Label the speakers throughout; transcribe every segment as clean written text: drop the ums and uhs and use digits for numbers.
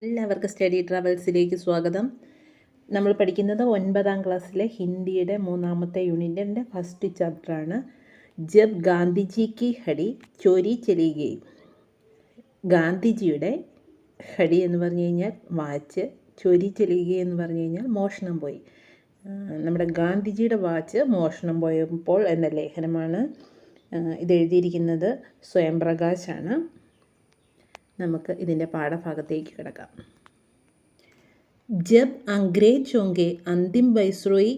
Speaker 1: എല്ലാവർക്കും സ്റ്റഡി ട്രാവൽസിലേക്ക് സ്വാഗതം. നമ്മൾ പഠിക്കുന്നത് 9ാം ക്ലാസ്സിലെ ഹിന്ദിയുടെ 3ാമത്തെ യൂണിറ്റിൻ്റെ ഫസ്റ്റ് ചാപ്റ്ററാണ്. ജബ് ഗാന്ധിജി കി ഹടി ചോരി ചലി ഗയി. ഗാന്ധിജിയുടെ ഹടി എന്ന് പറഞ്ഞു കഴിഞ്ഞാൽ വാച്ച്, ചോരി ചലി ഗയി എന്ന് പറഞ്ഞു കഴിഞ്ഞാൽ മോഷണം പോയി. നമ്മുടെ ഗാന്ധിജിയുടെ വാച്ച് മോഷണം പോയപ്പോൾ എന്ന ലേഖനമാണ്. ഇത് എഴുതിയിരിക്കുന്നത് സ്വയം പ്രകാശാണ്. നമുക്ക് ഇതിൻ്റെ പാഠഭാഗത്തേക്ക് കിടക്കാം. ജബ് അംഗ്രേജോं के अंतिम वाइसरॉय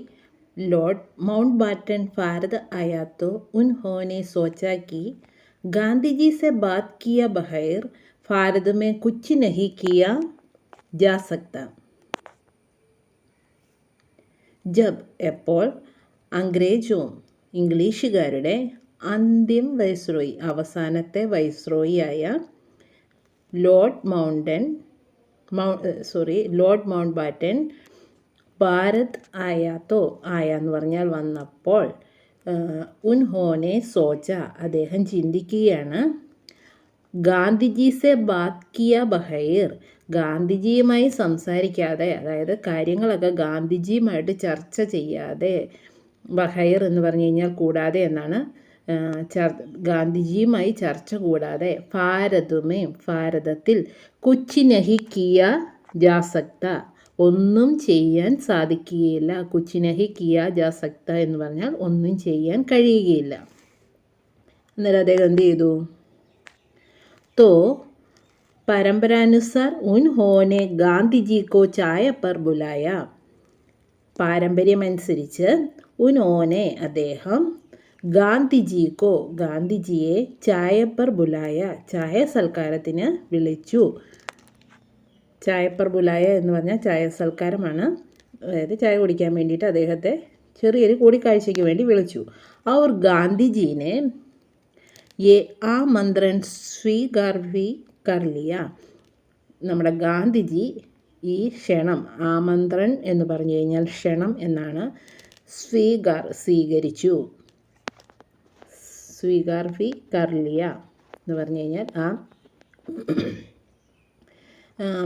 Speaker 1: लॉर्ड माउंटबेटन भारत आया तो उन्होंने सोचा कि गांधी जी से बात किया बगैर भारत में कुछ नहीं किया जा सकता. ജബ് എപ്പോൾ അംഗ്രേജോ ഇംഗ്ലീഷുകാരുടെ അന്തിം വൈസ്രോയി അവസാനത്തെ വൈസ്രോയിയായ ലോർഡ് മൗണ്ട് ബാറ്റൻ ഭാരത് ആയാത്തോ എന്ന് പറഞ്ഞാൽ വന്നപ്പോൾ ഉൻഹോനെ സോച്ച അദ്ദേഹം ചിന്തിക്കുകയാണ്. ഗാന്ധിജി സെ ബാത് കിയ ബഹൈർ ഗാന്ധിജിയുമായി സംസാരിക്കാതെ, അതായത് കാര്യങ്ങളൊക്കെ ഗാന്ധിജിയുമായിട്ട് ചർച്ച ചെയ്യാതെ, ബഹൈർ എന്ന് പറഞ്ഞു കഴിഞ്ഞാൽ കൂടാതെ എന്നാണ്, ഗാന്ധിജിയുമായി ചർച്ച കൂടാതെ ഭാരതത്തിൽ കുച്ച് നഹി കിയ ജാ സക്ത ഒന്നും ചെയ്യാൻ സാധിക്കുകയില്ല. കുച്ച് നഹി കിയ ജാ സക്ത എന്ന് പറഞ്ഞാൽ ഒന്നും ചെയ്യാൻ കഴിയുകയില്ല. അന്നേരം അദ്ദേഹം എന്ത് ചെയ്തു? तो परंपरानुसार उन्होंने गांधी जी को चाय पर बुलाया. പാരമ്പര്യമനുസരിച്ച് ഉൻഹോനെ അദ്ദേഹം ഗാന്ധിജിയെ ചായ പർ ബുലായ ചായ സൽക്കാരത്തിന് വിളിച്ചു. ചായ പർ ബുലായ എന്ന് പറഞ്ഞാൽ ചായ സൽക്കാരമാണ്. അതായത് ചായ കുടിക്കാൻ വേണ്ടിയിട്ട് അദ്ദേഹത്തെ ചെറിയൊരു കൂടിക്കാഴ്ചയ്ക്ക് വേണ്ടി വിളിച്ചു. അവർ ഗാന്ധിജീനെ ആമന്ത്രൺ സ്വീകാർ ഭി കർ ലിയ. നമ്മുടെ ഗാന്ധിജി ഈ ക്ഷണം, ആമന്ത്രൺ എന്ന് പറഞ്ഞു കഴിഞ്ഞാൽ ക്ഷണം എന്നാണ്, സ്വീകരിച്ചു. സ്വീകാർ ഭി കർ ലിയ എന്ന് പറഞ്ഞു കഴിഞ്ഞാൽ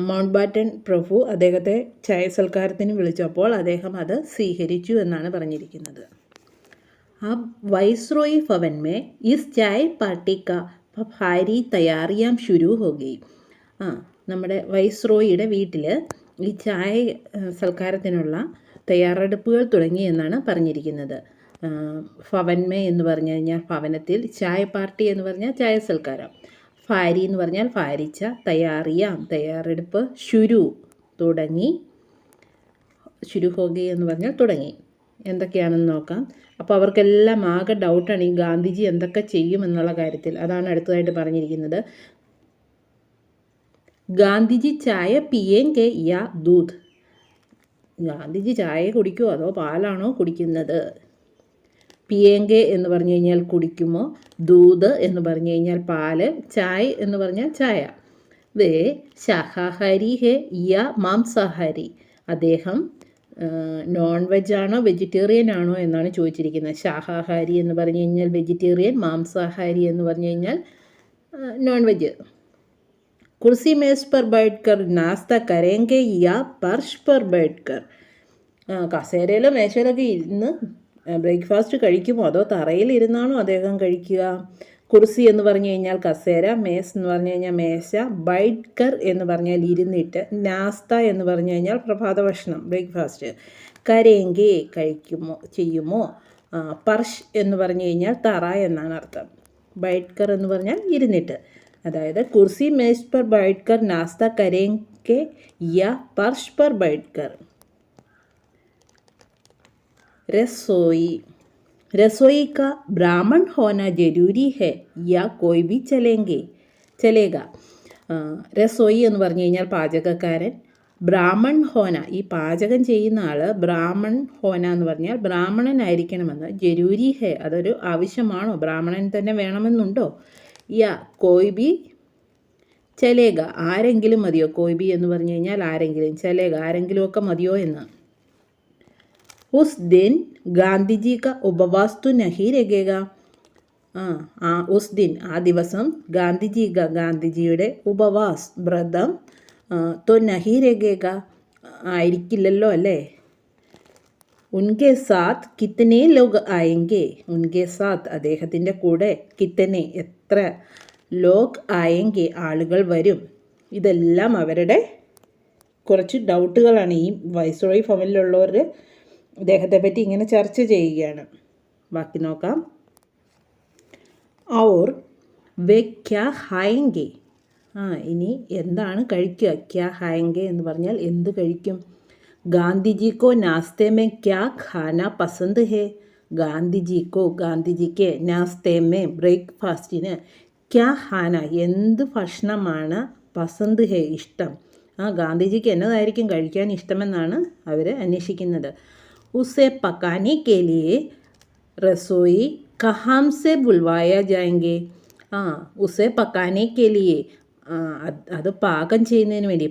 Speaker 1: മൗണ്ട് ബാറ്റൻ പ്രഭു അദ്ദേഹത്തെ ചായ സൽക്കാരത്തിന് വിളിച്ചപ്പോൾ അദ്ദേഹം അത് സ്വീകരിച്ചു എന്നാണ് പറഞ്ഞിരിക്കുന്നത്. अब वाइसरॉय भवन में इस चाय पार्टी का भारी तैयारियां शुरू हो गई. നമ്മുടെ വൈസ്രോയിയുടെ വീട്ടിൽ ഈ ചായ സൽക്കാരത്തിനുള്ള തയ്യാറെടുപ്പുകൾ തുടങ്ങി എന്നാണ് പറഞ്ഞിരിക്കുന്നത്. ഭവൻമേ എന്ന് പറഞ്ഞു കഴിഞ്ഞാൽ ഭവനത്തിൽ, ചായ പാർട്ടി എന്ന് പറഞ്ഞാൽ ചായ സൽക്കാരം, ഭാരി എന്ന് പറഞ്ഞാൽ ഭാരിച്ച, തയ്യാറെടുപ്പ്, തുടങ്ങി, ശുരു ഹോഗി എന്ന് പറഞ്ഞാൽ തുടങ്ങി. എന്തൊക്കെയാണെന്ന് നോക്കാം. അപ്പോൾ അവർക്കെല്ലാം ആകെ ഡൗട്ടാണ് ഈ ഗാന്ധിജി എന്തൊക്കെ ചെയ്യുമെന്നുള്ള കാര്യത്തിൽ. അതാണ് അടുത്തതായിട്ട് പറഞ്ഞിരിക്കുന്നത്. ഗാന്ധിജി ചായ പിയേങ്കെ യാ ദൂത്. ഗാന്ധിജി ചായ കുടിക്കുമോ അതോ പാലാണോ കുടിക്കുന്നത്? പിയേങ്കെ എന്ന് പറഞ്ഞു കഴിഞ്ഞാൽ കുടിക്കുമോ, ദൂത് എന്ന് പറഞ്ഞു കഴിഞ്ഞാൽ പാല്, ചായ എന്ന് പറഞ്ഞാൽ ചായ. വേ ശാഹാഹാരി ഹേ യാ മാംസാഹാരി. അദ്ദേഹം നോൺ വെജ് ആണോ വെജിറ്റേറിയൻ ആണോ എന്നാണ് ചോദിച്ചിരിക്കുന്നത്. ശാഹാഹാരി എന്ന് പറഞ്ഞു കഴിഞ്ഞാൽ വെജിറ്റേറിയൻ, മാംസാഹാരി എന്ന് പറഞ്ഞു കഴിഞ്ഞാൽ നോൺ വെജ്. കുർസി മേസ് പർ ബൈഠ്കർ നാസ്ത കരേങ്കെ യാ പർഷ് പർ ബൈഠ്കർ. കസേരയിലോ മേശയിലൊക്കെ ഇരുന്ന് ബ്രേക്ക്ഫാസ്റ്റ് കഴിക്കുമോ അതോ തറയിൽ ഇരുന്നാണോ അദ്ദേഹം കഴിക്കുക? കുർസി എന്ന് പറഞ്ഞു കഴിഞ്ഞാൽ കസേര, മേസ് എന്ന് പറഞ്ഞു കഴിഞ്ഞാൽ മേശ, ബൈഠ്കർ എന്ന് പറഞ്ഞാൽ ഇരുന്നിട്ട്, നാസ്ത എന്ന് പറഞ്ഞു കഴിഞ്ഞാൽ പ്രഭാത ഭക്ഷണം, ബ്രേക്ക്ഫാസ്റ്റ്, കരേങ്കെ ചെയ്യുമോ, പർഷ് എന്ന് പറഞ്ഞു കഴിഞ്ഞാൽ തറ എന്നാണ് അർത്ഥം, ബൈഠ്കർ എന്ന് പറഞ്ഞാൽ ഇരുന്നിട്ട്. അതായത് കുർസി മേസ് പർ ബൈഠ്കർ നാസ്ത കരേങ്കെ യാ പർഷ് പർ ബൈഠ്കർ. रसोई का ब्राह्मण होना जरूरी है या कोई भी चलेगा. രസോയി എന്ന് പറഞ്ഞു കഴിഞ്ഞാൽ പാചകക്കാരൻ, ബ്രാഹ്മൺ ഹോന ഈ പാചകം ചെയ്യുന്ന ആൾ, ബ്രാഹ്മൺ ഹോന എന്ന് പറഞ്ഞാൽ ബ്രാഹ്മണനായിരിക്കണമെന്ന്, ജരൂരി ഹേ അതൊരു ആവശ്യമാണോ, ബ്രാഹ്മണൻ തന്നെ വേണമെന്നുണ്ടോ, യാ കോയ് ബി ചലേഗ ആരെങ്കിലും മതിയോ, കോയ് ബി എന്ന് പറഞ്ഞു കഴിഞ്ഞാൽ ആരെങ്കിലും, ചലേഗ ആരെങ്കിലുമൊക്കെ മതിയോ എന്ന്. उस दिन गांधी जी का उपवास तो नहीं रहेगा. ഉസ് ദിൻ ആ ദിവസം ഗാന്ധിജിയുടെ ഉപവാസ് വ്രതം തോ നഹി രഹേഗ, ആയിരിക്കില്ലല്ലോ അല്ലേ. ഉൻകെ സാത്ത് കിത്തനെ ലോഗ് ആയെങ്കെ, ഉൻകെ സാത്ത് അദ്ദേഹത്തിൻ്റെ കൂടെ, കിത്തനെ എത്ര, ലോഗ് ആയെങ്കെ ആളുകൾ വരും. ഇതെല്ലാം അവരുടെ കുറച്ച് ഡൗട്ടുകളാണ്. ഈ വൈസ്രോയി ഫാമിലിയിലുള്ളവർ ഇദ്ദേഹത്തെ പറ്റി ഇങ്ങനെ ചർച്ച ചെയ്യുകയാണ്. ബാക്കി നോക്കാം. ഔർ വെ ക്യാ ഖായെങ്കെ, ഇനി എന്താണ് കഴിക്കുക. ക്യാ ഖായെങ്കെ എന്ന് പറഞ്ഞാൽ എന്ത് കഴിക്കും. ഗാന്ധിജിക്കോ നാസ്തേ മേ ക്യാ ഖാന പസന്ത് ഹേ, ഗാന്ധിജിക്ക് നാസ്തേ മേ ബ്രേക്ക്ഫാസ്റ്റിന്, ക്യാ ഖാന എന്ത് ഭക്ഷണമാണ്, പസന്ത് ഹേ ഇഷ്ടം, ഗാന്ധിജിക്ക് എന്നതായിരിക്കും കഴിക്കാൻ ഇഷ്ടമെന്നാണ് അവർ അന്വേഷിക്കുന്നത്. ഉസെ പക്കാനെ കെ ലിയെ റസോയി കഹാം സെ ബുൽവായ ജായെങ്കെ, ഉസെ പക്കാനെ കെ ലിയെ, അത് പാകം ചെയ്യുന്നതിന് വേണ്ടി,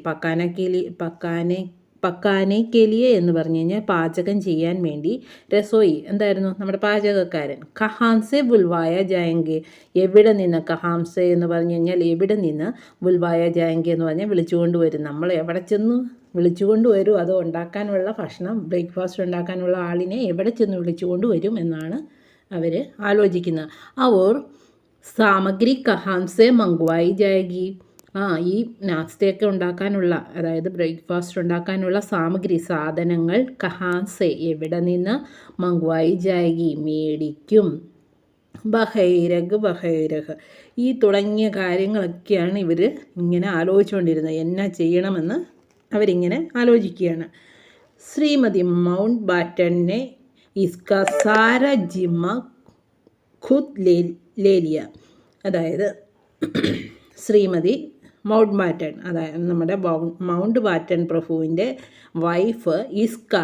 Speaker 1: പക്കാനെ കെ ലിയെ എന്ന് പറഞ്ഞു കഴിഞ്ഞാൽ പാചകം ചെയ്യാൻ വേണ്ടി, രസോയി എന്തായിരുന്നു നമ്മുടെ പാചകക്കാരൻ, കഹാംസെ ബുൽവായ ജായെങ്കെ എവിടെ നിന്ന്, കഹാംസെ എന്ന് പറഞ്ഞു കഴിഞ്ഞാൽ എവിടെ നിന്ന്, ബുൽവായ ജായെങ്കെ എന്ന് പറഞ്ഞാൽ വിളിച്ചുകൊണ്ട് വരും. നമ്മൾ എവിടെ ചെന്ന് വിളിച്ചുകൊണ്ട് വരും, അത് ഉണ്ടാക്കാനുള്ള ഭക്ഷണം, ബ്രേക്ക്ഫാസ്റ്റ് ഉണ്ടാക്കാനുള്ള ആളിനെ എവിടെ ചെന്ന് വിളിച്ചുകൊണ്ട് വരും എന്നാണ് അവർ ആലോചിക്കുന്നത്. അവർ സാമഗ്രി കഹാംസെ മംഗ്വായി ജായകി, ഈ നാസ്തയൊക്കെ ഉണ്ടാക്കാനുള്ള, അതായത് ബ്രേക്ക്ഫാസ്റ്റ് ഉണ്ടാക്കാനുള്ള സാധനങ്ങൾ, കഹാൻസെ എവിടെ നിന്ന്, മംഗ്വായി ജായകി മേടിക്കും, ബഹൈരഹ് ഈ തുടങ്ങിയ കാര്യങ്ങളൊക്കെയാണ് ഇവർ ഇങ്ങനെ ആലോചിച്ചുകൊണ്ടിരുന്നത്. എന്നാ ചെയ്യണമെന്ന് അവരിങ്ങനെ ആലോചിക്കുകയാണ്. ശ്രീമതി മൗണ്ട് ബാറ്റനെ ഇസ്ക സാര ജിമ്മ ഖുദ് ലേലിയ, അതായത് ശ്രീമതി മൗണ്ട് ബാറ്റൺ, അതായത് നമ്മുടെ മൗണ്ട് ബാറ്റൺ പ്രഭുവിൻ്റെ വൈഫ് ഇസ്ക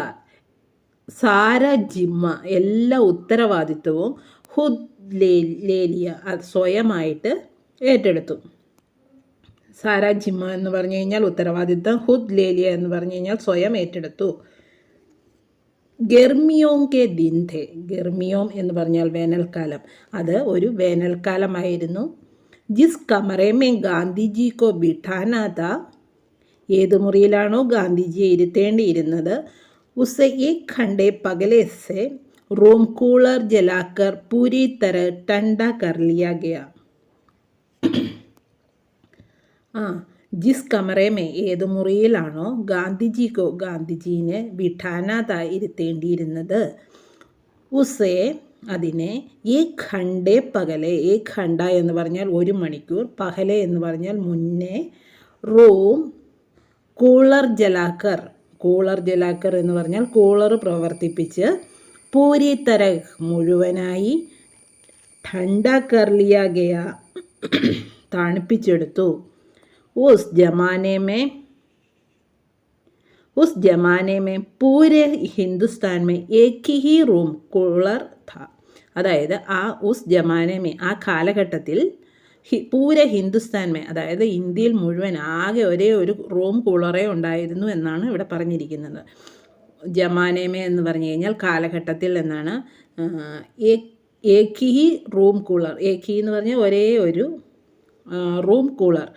Speaker 1: സാര ജിമ്മ എല്ലാ ഉത്തരവാദിത്വവും ഹുദ് ലേലിയ സ്വയമായിട്ട് ഏറ്റെടുത്തു. സാര ജിമ്മ എന്ന് പറഞ്ഞു കഴിഞ്ഞാൽ ഉത്തരവാദിത്വം, ഹുദ് ലേലിയ എന്ന് പറഞ്ഞു കഴിഞ്ഞാൽ സ്വയം ഏറ്റെടുത്തു. ഗർമിയോം കെ ദിൻ ഥേ, ഗർമിയോം എന്ന് പറഞ്ഞാൽ വേനൽക്കാലം, അത് ഒരു വേനൽക്കാലമായിരുന്നു. ജിസ് കമറേ മേ ഗാന്ധിജി കോ ബിഠാനാ താ, ഏത് മുറിയിലാണോ ഗാന്ധിജിയെ ഇരുത്തേണ്ടിയിരുന്നത്, ഉസെ ഏക് ഘണ്ടെ പകലെ സെ റൂം കൂളർ ജലാക്കർ പൂരി തര ടണ്ട കർ ലിയാ ഗയാ. ജിസ് കമറേ മേ ഏത് മുറിയിലാണോ ഗാന്ധിജീനെ ബിഠാനാ താ ഇരുത്തേണ്ടിയിരുന്നത്, ഉസെ അതിനെ ഏക് ഘണ്ടെ പകലെ, ഏക് ഘണ്ട എന്ന് പറഞ്ഞാൽ 1 മണിക്കൂർ, പകലെ എന്ന് പറഞ്ഞാൽ മുന്നേ, റൂം കൂളർ ജലാക്കർ എന്ന് പറഞ്ഞാൽ കൂളർ പ്രവർത്തിപ്പിച്ച്, പൂരി തരഹ് മുഴുവനായി, ഠണ്ട കർ ലിയാ ഗയാ തണുപ്പിച്ചെടുത്തു. ഉസ് ജമാനെ മേ പൂരെ ഹിന്ദുസ്ഥാൻ മേ ഏക് ഹി റൂം കൂളർ ഥാ, അതായത് ഉസ് ജമാനെ മേ ആ കാലഘട്ടത്തിൽ, പൂരെ ഹിന്ദുസ്ഥാൻ മേ അതായത് ഇന്ത്യയിൽ മുഴുവൻ ആകെ ഒരേ ഒരു റൂം കൂളറേ ഉണ്ടായിരുന്നു എന്നാണ് ഇവിടെ പറഞ്ഞിരിക്കുന്നത്. ജമാനേമേ എന്ന് പറഞ്ഞു കഴിഞ്ഞാൽ കാലഘട്ടത്തിൽ എന്നാണ്. ഏക് ഹി റൂം കൂളർ, ഏക് ഹി എന്ന് പറഞ്ഞാൽ ഒരേ ഒരു റൂം കൂളർ,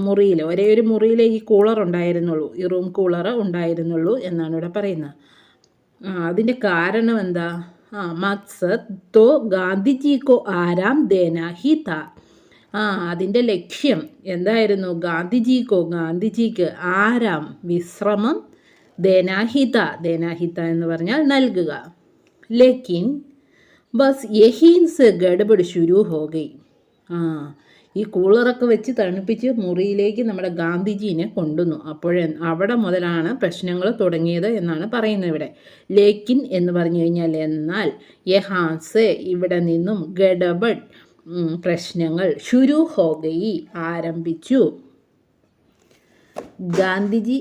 Speaker 1: മുറിയിൽ ഒരേ ഒരു മുറിയിലെ ഈ കൂളർ ഉണ്ടായിരുന്നുള്ളൂ, ഈ റൂം കൂളർ ഉണ്ടായിരുന്നുള്ളൂ എന്നാണ് ഇവിടെ പറയുന്നത്. അതിൻ്റെ കാരണം എന്താ, മക്സദ് തോ ഗാന്ധിജിക്കോ ആരാം ദേന ഹി താ, അതിൻ്റെ ലക്ഷ്യം എന്തായിരുന്നു, ഗാന്ധിജിക്ക് ആരാം വിശ്രമം, ദേനാഹിത എന്ന് പറഞ്ഞാൽ നൽകുക. ലേക്കിൻ ബസ് യഹീൻ സെ ഗഡബഡ് ശുരു ഹോ ഗയി, ഈ കൂളറൊക്കെ വെച്ച് തണുപ്പിച്ച് മുറിയിലേക്ക് നമ്മുടെ ഗാന്ധിജീനെ കൊണ്ടുവന്നു. അവിടെ മുതലാണ് പ്രശ്നങ്ങൾ തുടങ്ങിയത് എന്നാണ് പറയുന്നത് ഇവിടെ. ലേക്കിൻ എന്ന് പറഞ്ഞു കഴിഞ്ഞാൽ എന്നാൽ, യഹാൻസ് ഇവിടെ നിന്നും, ഗഡബഡ് പ്രശ്നങ്ങൾ, ശുരു ഹോ ഗയി ആരംഭിച്ചു. ഗാന്ധിജി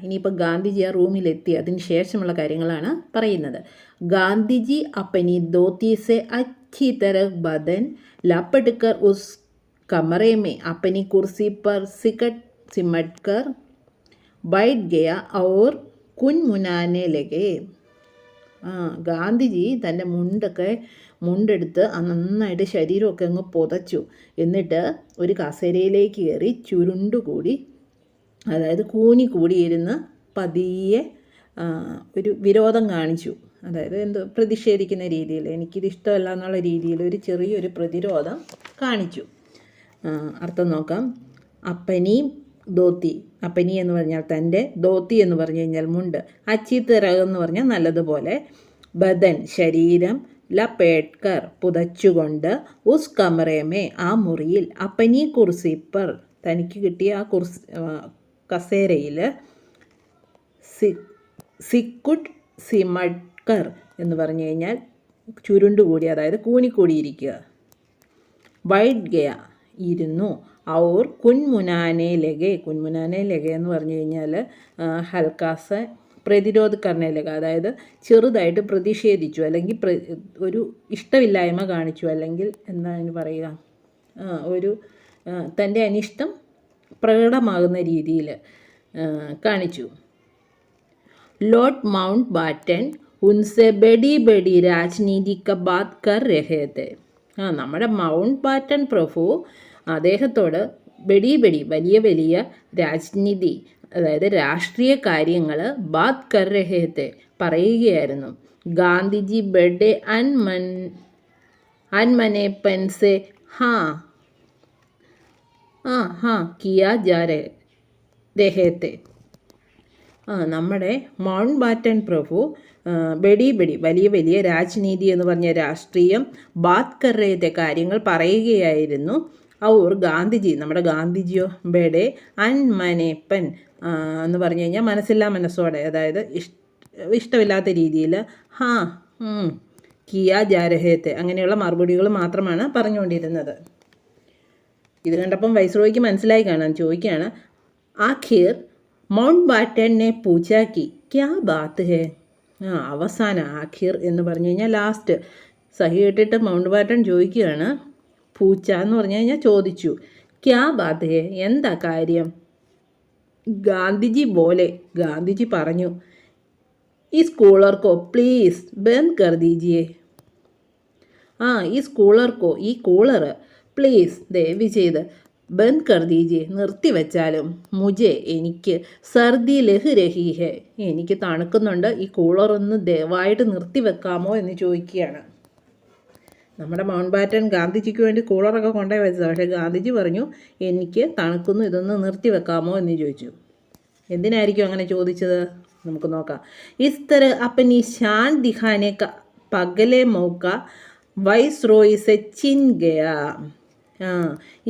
Speaker 1: ഇനിയിപ്പോൾ ഗാന്ധിജി ആ റൂമിലെത്തി അതിന് ശേഷമുള്ള കാര്യങ്ങളാണ് പറയുന്നത്. ഗാന്ധിജി അപ്പനി ധോത്തി സെ അച്ഛി തരഹ് ബദൻ ലപट कर उस कमरे में अपनी कुर्सी पर सिमट कर बैठ गया और कुनमुनाने लगे. ഗാന്ധിജി തൻ്റെ മുണ്ടെടുത്ത് നന്നായിട്ട് ശരീരമൊക്കെ അങ്ങ് പുതച്ചു. എന്നിട്ട് ഒരു കസേരയിലേക്ക് കയറി ചുരുണ്ടുകൂടി അതായത് കൂനി കൂടിയിരുന്ന് പതിയെ ഒരു വിരോധം കാണിച്ചു. അതായത് പ്രതിഷേധിക്കുന്ന രീതിയിൽ, എനിക്കിത് ഇഷ്ടമല്ല എന്നുള്ള രീതിയിൽ ഒരു ചെറിയൊരു പ്രതിരോധം കാണിച്ചു. അർത്ഥം നോക്കാം. അപ്പനി ധോത്തി, അപ്പനി എന്ന് പറഞ്ഞാൽ തൻ്റെ, ധോത്തി എന്ന് പറഞ്ഞു കഴിഞ്ഞാൽ മുണ്ട്, അച്ചിത്തരക് എന്ന് പറഞ്ഞാൽ നല്ലതുപോലെ, ബദൻ ശരീരം, ലപേട്കർ പുതച്ചുകൊണ്ട്, ഉസ് കമറേമേ ആ മുറിയിൽ, അപ്പനി കുർസി പർ തനിക്ക് കിട്ടിയ ആ കസേരയിൽ, സിക്കുട്ട് സിമട്കർ എന്ന് പറഞ്ഞു കഴിഞ്ഞാൽ ചുരുണ്ടുകൂടി, അതായത് കൂനിക്കൂടിയിരിക്കുക, വൈഡ് ഗയ ഇരുന്നു, ഔർ കുൻമുനാനെ ലഗെ, കുൻമുനാനെ ലഗെ എന്ന് പറഞ്ഞു കഴിഞ്ഞാൽ ഹൽക്കാസ പ്രതിരോധ കർണ ലഗ, അതായത് ചെറുതായിട്ട് പ്രതിഷേധിച്ചു, അല്ലെങ്കിൽ ഒരു ഇഷ്ടമില്ലായ്മ കാണിച്ചു, അല്ലെങ്കിൽ എന്താണ് പറയുക, ഒരു തൻ്റെ അനിഷ്ടം പ്രകടമാകുന്ന രീതിയിൽ കാണിച്ചു. ലോർഡ് മൗണ്ട് ബാറ്റൻ ഉൻസെ ബഡി ബഡി രാജ്നീതി ക ബാത് കർ രഹേ തെ. നമ്മുടെ മൗണ്ട് ബാറ്റൻ പ്രഭു അദ്ദേഹത്തോട് ബഡി ബഡി വലിയ വലിയ രാജ്നീതി, അതായത് രാഷ്ട്രീയ കാര്യങ്ങൾ, ബാത് കർ രഹേ തെ പറയുകയായിരുന്നു. ഗാന്ധിജി ബഡേ അൻമനേപ്പൻ സെ കിയാ ജാ രഹേ തെ. നമ്മുടെ മൗണ്ട് ബാറ്റൻ പ്രഭു ബഡി ബഡി വലിയ വലിയ രാജ്നീതി എന്ന് പറഞ്ഞ രാഷ്ട്രീയം, ബാത് കർ രഹേ തെ കാര്യങ്ങൾ പറയുകയായിരുന്നു. ഔർ ഗാന്ധിജി നമ്മുടെ ഗാന്ധിജിയോ ബഡേ അൻമനേപ്പൻ എന്ന് പറഞ്ഞു കഴിഞ്ഞാൽ മനസ്സില്ലാ മനസ്സോടെ, അതായത് ഇഷ്ടമില്ലാത്ത രീതിയിൽ കിയാ ജാ രഹേ തെ അങ്ങനെയുള്ള മറുപടികൾ മാത്രമാണ് പറഞ്ഞുകൊണ്ടിരുന്നത്. ഇത് കണ്ടപ്പം വൈസ്രോയ്ക്ക് മനസ്സിലായി കാണാൻ ചോദിക്കുകയാണ്, ആഖിർ മൗണ്ട് ബാറ്റൻ നെ പൂച്ചാ കി ക്യാ ബാത്ത് ഹേ. അവസാനം ആഖിർ എന്ന് പറഞ്ഞു കഴിഞ്ഞാൽ ലാസ്റ്റ്, സഹി കേട്ടിട്ട് മൗണ്ട് ബാറ്റൻ ചോദിക്കുകയാണ്, പൂച്ച എന്ന് പറഞ്ഞു കഴിഞ്ഞാൽ ചോദിച്ചു, ക്യാ ബാത്ത് ഹേ എന്താ കാര്യം. ഗാന്ധിജി പോലെ ഗാന്ധിജി പറഞ്ഞു, ഇസ് കൂളർക്കോ പ്ലീസ് ബന്ദ് കർ ദീജിയേ. ഇസ് കൂളർക്കോ ഈ കൂളർ പ്ലീസ് ദയവ് ചെയ്ത് ബന്ദ് കർ ദീജിയേ നിർത്തിവെച്ചാലും, മുജെ എനിക്ക് സർദി ലഹ് രഹി ഹെ എനിക്ക് തണുക്കുന്നുണ്ട്, ഈ കൂളറൊന്ന് ദയവായിട്ട് നിർത്തിവെക്കാമോ എന്ന് ചോദിക്കുകയാണ്. നമ്മുടെ മൗണ്ട് ബാറ്റൻ ഗാന്ധിജിക്ക് വേണ്ടി കൂളറൊക്കെ കൊണ്ടുപോയി വെച്ചത്, പക്ഷേ ഗാന്ധിജി പറഞ്ഞു എനിക്ക് തണുക്കുന്നു, ഇതൊന്ന് നിർത്തിവെക്കാമോ എന്ന് ചോദിച്ചു. എന്തിനായിരിക്കും അങ്ങനെ ചോദിച്ചത് നമുക്ക് നോക്കാം. ഇസ് തര അപ്പനി ഷാൻ ദിഖാനെ ക പഗലെ മൗക്ക വൈസ്രോയി സെ ചിൻ ഗയാ.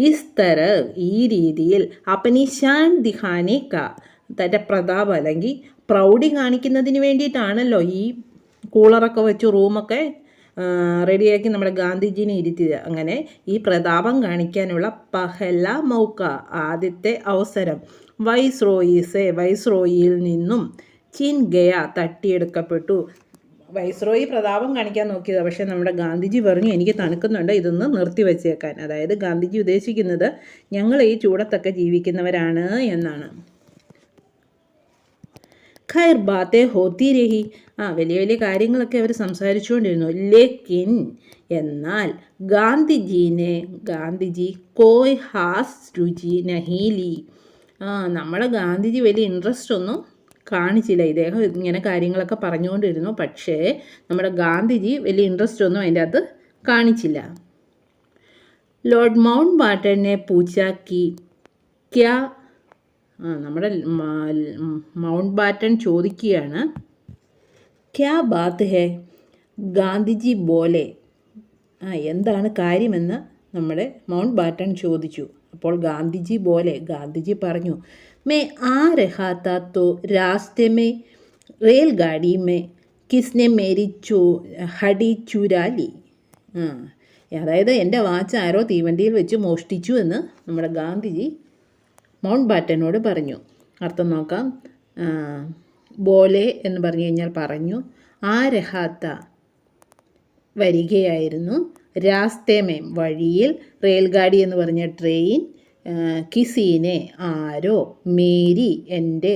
Speaker 1: ഇസ് തര ഈ രീതിയിൽ, അപ്പനി ഷാൻ ദിഖാനെ ക തൻ്റെ പ്രതാപം അല്ലെങ്കിൽ പ്രൗഢി കാണിക്കുന്നതിന് വേണ്ടിയിട്ടാണല്ലോ ഈ കൂളറൊക്കെ വെച്ച് റൂമൊക്കെ റെഡിയാക്കി നമ്മുടെ ഗാന്ധിജീനെ ഇരുത്തിയത്. അങ്ങനെ ഈ പ്രതാപം കാണിക്കാനുള്ള പഹല മൗക്ക ആദ്യത്തെ അവസരം, വൈസ്രോയിയിൽ നിന്നും ചിൻ ഗയ തട്ടിയെടുക്കപ്പെട്ടു. വൈസ്രോയി പ്രതാപം കാണിക്കാൻ നോക്കിയത്, പക്ഷേ നമ്മുടെ ഗാന്ധിജി പറഞ്ഞു എനിക്ക് തണുക്കുന്നുണ്ട്, ഇതൊന്ന് നിർത്തിവെച്ചേക്കാൻ. അതായത് ഗാന്ധിജി ഉദ്ദേശിക്കുന്നത് ഞങ്ങൾ ഈ ചൂടത്തൊക്കെ ജീവിക്കുന്നവരാണ് എന്നാണ്. ഖൈർ ബാത്തേ ഹോത്തി രഹി. വലിയ വലിയ കാര്യങ്ങളൊക്കെ അവർ സംസാരിച്ചുകൊണ്ടിരുന്നു. ലേക്കിൻ എന്നാൽ ഗാന്ധിജി കോയ് ഹാസ് രുചി നഹീലി. നമ്മുടെ ഗാന്ധിജി വലിയ ഇൻട്രസ്റ്റ് ഒന്നും കാണിച്ചില്ല. ഇദ്ദേഹം ഇങ്ങനെ കാര്യങ്ങളൊക്കെ പറഞ്ഞുകൊണ്ടിരുന്നു, പക്ഷേ നമ്മുടെ ഗാന്ധിജി വലിയ ഇൻട്രസ്റ്റ് ഒന്നും അതിൻ്റെ അകത്ത് കാണിച്ചില്ല. ലോർഡ് മൗണ്ട് ബാറ്റനെ പൂച്ചാക്കി ക്യാ. നമ്മുടെ മൗണ്ട് ബാറ്റൻ ചോദിക്കുകയാണ്, ക്യാ ബാത്ത് ഹേ ഗാന്ധിജി ബോലെ. എന്താണ് കാര്യമെന്ന് നമ്മുടെ മൗണ്ട് ബാറ്റൻ ചോദിച്ചു. അപ്പോൾ ഗാന്ധിജി പറഞ്ഞു, മേ ആ രഹാ താ തോ രാസ്തേ മേ റെയിൽ ഗാഡി മേ കിസ്നെ മേരി ഹടി ചുരാലി. അതായത് എൻ്റെ വാച്ച് ആരോ തീവണ്ടിയിൽ വെച്ച് മോഷ്ടിച്ചു എന്ന് നമ്മുടെ ഗാന്ധിജി മൗണ്ട് ബാറ്റനോട് പറഞ്ഞു. അർത്ഥം നോക്കാം. ബോലെ എന്ന് പറഞ്ഞു കഴിഞ്ഞാൽ പറഞ്ഞു, ആ രഹാത്ത വരികയായിരുന്നു, രാസ്തേമേ വഴിയിൽ, റെയിൽഗാഡി എന്ന് പറഞ്ഞ ട്രെയിൻ, കിസീനെ ആരോ, മേരി എൻ്റെ,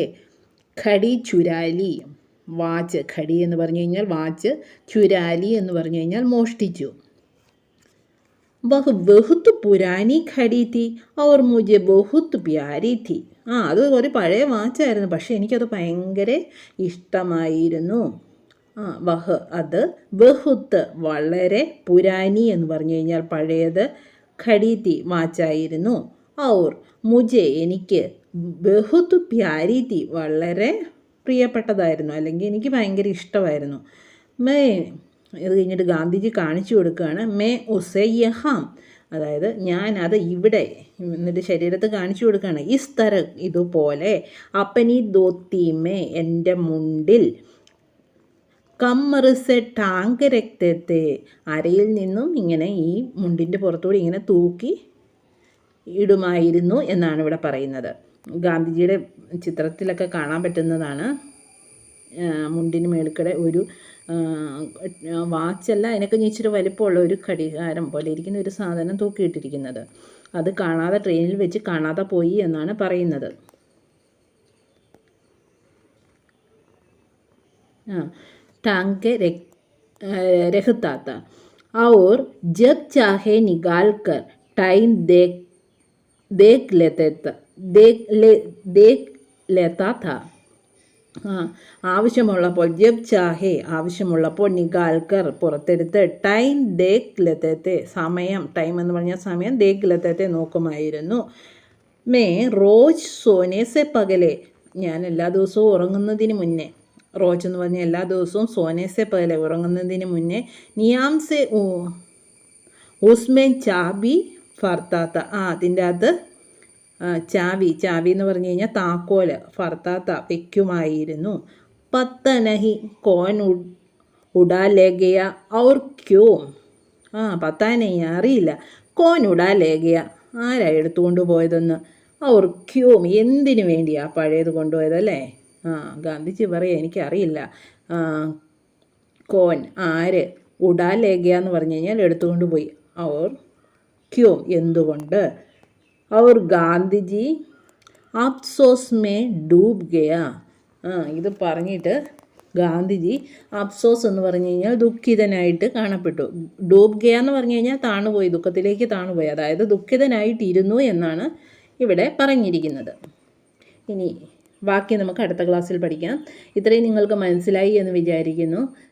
Speaker 1: ഖടി ചുരാലി വാച്ച്, ഖടി എന്ന് പറഞ്ഞു കഴിഞ്ഞാൽ വാച്ച്, ചുരാലി എന്ന് പറഞ്ഞു കഴിഞ്ഞാൽ മോഷ്ടിച്ചു. वह बहुत पुरानी घड़ी थी और मुझे बहुत प्यारी थी. അത് ഒരു പഴയ വാച്ചായിരുന്നു, പക്ഷെ എനിക്കത് ഭയങ്കര ഇഷ്ടമായിരുന്നു. വഹ് അത്, ബഹുത്ത് വളരെ, പുരാനി എന്ന് പറഞ്ഞു കഴിഞ്ഞാൽ പഴയത്, ഖടീത്തി വാച്ചായിരുന്നു, ഔർ മുജെ എനിക്ക്, ബഹുത്ത് പ്യാരി തി വളരെ പ്രിയപ്പെട്ടതായിരുന്നു, അല്ലെങ്കിൽ എനിക്ക് ഭയങ്കര ഇഷ്ടമായിരുന്നു. മേ ഇത് കഴിഞ്ഞിട്ട് ഗാന്ധിജി കാണിച്ചു കൊടുക്കുകയാണ് മേ ഉസെ യഹാം, അതായത് ഞാൻ അത് ഇവിടെ, എന്നിട്ട് ശരീരത്ത് കാണിച്ചു കൊടുക്കുകയാണ്. ഇസ് തര ഇതുപോലെ, അപ്പനി ദോത്തിമേ എൻ്റെ മുണ്ടിൽ, കമ്മറിസെ ടാങ്ക് രക്തത്തെ അരയിൽ നിന്നും ഇങ്ങനെ ഈ മുണ്ടിൻ്റെ പുറത്തുകൂടി ഇങ്ങനെ തൂക്കി ഇടുമായിരുന്നു എന്നാണ് ഇവിടെ പറയുന്നത്. ഗാന്ധിജിയുടെ ചിത്രത്തിലൊക്കെ കാണാൻ പറ്റുന്നതാണ്. മുണ്ടിന് മേൽക്കടെ ഒരു വാച്ചല്ല, അതിനൊക്കെ ഇച്ചിരി വലിപ്പമുള്ള ഒരു ഘടികാരം പോലെ ഇരിക്കുന്ന ഒരു സാധനം തൂക്കിയിട്ടിരിക്കുന്നത്. അത് കാണാതെ, ട്രെയിനിൽ വെച്ച് കാണാതെ പോയി എന്നാണ് പറയുന്നത്. टांग रखता था और जब चाहे निकाल कर टाइम देख लेता था. ആവശ്യമുള്ളപ്പോൾ, ജബ് ചാഹെ ആവശ്യമുള്ളപ്പോൾ, നികാൽക്കർ പുറത്തെടുത്ത്, ടൈം ദേഖ് ലത്തത്തെ സമയം, ടൈം എന്ന് പറഞ്ഞാൽ സമയം, ദേഖ് ലത്തത്തെ നോക്കുമായിരുന്നു. മേ റോജ് സോനെ സെ പകലെ ഞാൻ എല്ലാ ദിവസവും ഉറങ്ങുന്നതിന് മുന്നേ, റോജ് എന്ന് പറഞ്ഞാൽ എല്ലാ ദിവസവും, സോനേസെ പകലെ ഉറങ്ങുന്നതിന് മുന്നേ, നിയാം സെ ഉസ്മേൻ ചാബി ഫർത്താത്ത, അതിൻ്റെ അകത്ത് ചാവി എന്ന് പറഞ്ഞു കഴിഞ്ഞാൽ താക്കോല്, ഫർത്താത്ത വയ്ക്കുമായിരുന്നു. പത്തനഹി കോൻ ഉടാലേഗയ ഔർ ക്യോ, പത്താനഹി അറിയില്ല, കോൻ ഉടാലേഗയ ആരാ എടുത്തുകൊണ്ട് പോയതെന്ന്, ഔർ ക്യോ എന്തിനു വേണ്ടിയാ പഴയത് കൊണ്ടുപോയതല്ലേ. ഗാന്ധിജി പറയാ എനിക്കറിയില്ല. കോൻ ആര്, ഉടാലേഗയ എന്ന് പറഞ്ഞു കഴിഞ്ഞാൽ എടുത്തുകൊണ്ട് പോയി, ഔർ ക്യോ എന്തുകൊണ്ട്, ഔർ ഗാന്ധിജി അഫ്സോസ് മേ ഡൂബ് ഗയ. ഇത് പറഞ്ഞിട്ട് ഗാന്ധിജി അഫ്സോസ് എന്ന് പറഞ്ഞു കഴിഞ്ഞാൽ ദുഃഖിതനായിട്ട് കാണപ്പെട്ടു. ഡൂബ് ഗയ എന്ന് പറഞ്ഞു കഴിഞ്ഞാൽ താണുപോയി, ദുഃഖത്തിലേക്ക് താണുപോയി, അതായത് ദുഃഖിതനായിട്ടിരുന്നു എന്നാണ് ഇവിടെ പറഞ്ഞിരിക്കുന്നത്. ഇനി ബാക്കി നമുക്ക് അടുത്ത ക്ലാസ്സിൽ പഠിക്കാം. ഇത്രയും നിങ്ങൾക്ക് മനസ്സിലായി എന്ന് വിചാരിക്കുന്നു.